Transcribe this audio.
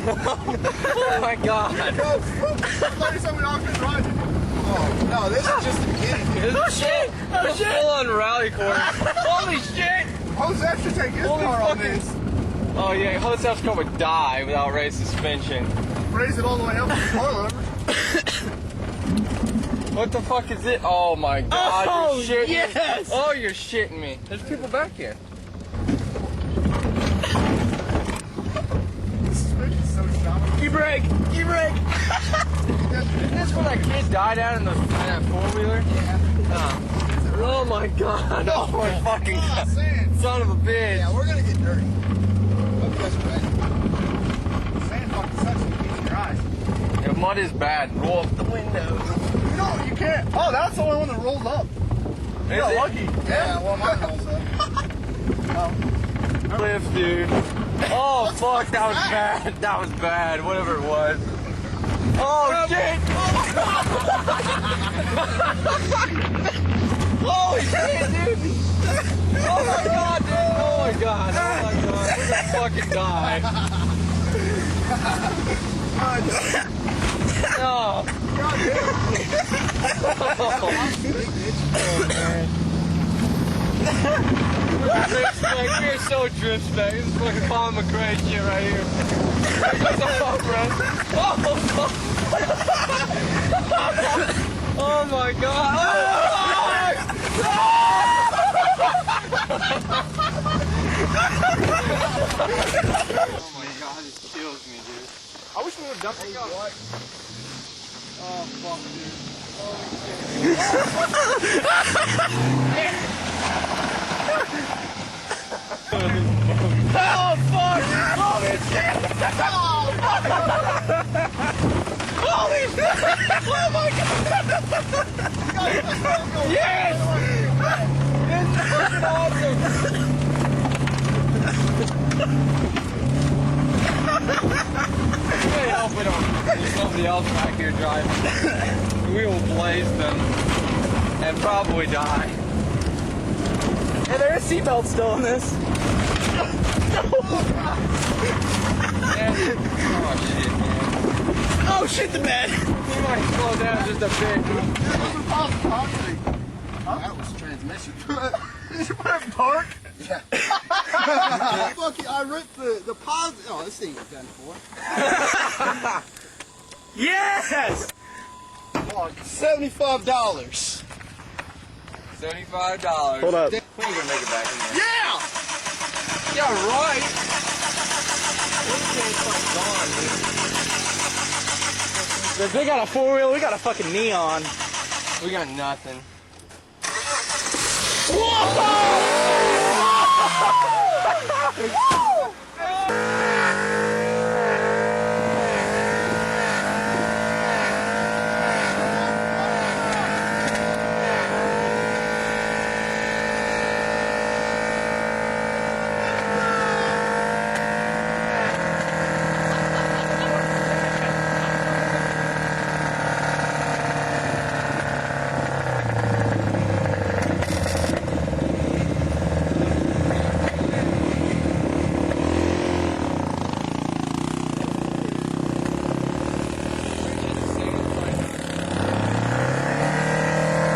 Oh my god. I thought you said we all could run. Oh, no, this is just the beginning. Oh shit! Oh shit! Full on rally course. Holy shit! Jose should take his car on this. Oh yeah, Jose's car would die without raised suspension. Raise it all the way up to the car lever. What the fuck is it? Oh my god, Oh, you're shitting yes! me. Oh, you're shitting me. There's people back here. The suspension's so shallow. Key brake! Key brake! Isn't this where that kid died out in that four-wheeler? Yeah. Oh my god. Oh my fucking god. Sand. Son of a bitch. Yeah, we're gonna get dirty. Hope you guys are ready. Sand fucking sucks when you get in your eyes. Yeah, mud is bad. Roll up the window. No, you can't. Oh, that's the only one that rolls up. Is You're it? lucky. Yeah, well, mine rolls up. Cliff, dude. Oh fuck, that was bad. That was bad. Whatever it was. Oh shit! Holy shit, dude! Oh my god, dude! Oh my god! Oh my god! We're gonna fucking die. No. God Oh man. Drift spec, you're so drift spec. This is fucking Colin McRae shit right here. Oh my god. Oh my god, this kills me, dude. I wish we would have dumped it. Oh fuck, dude. Oh fuck! Holy shit! Holy shit! Oh my god! Yes! This is fucking awesome! I hope we don't there's somebody else back here driving. We will blaze them and probably die. Hey, there is seatbelts still in this. Yeah. Oh shit, man. Oh shit, the bed! We might slow down just a bit. That was transmission. Did you put it in park? Yeah. Fuck you, I ripped the positive. Oh, this thing was done for. Yes! $75. $75. Hold up. We ain't gonna make it back in there. Yeah! Yeah, right. If they got a four-wheel, we got a fucking neon. We got nothing. Whoa!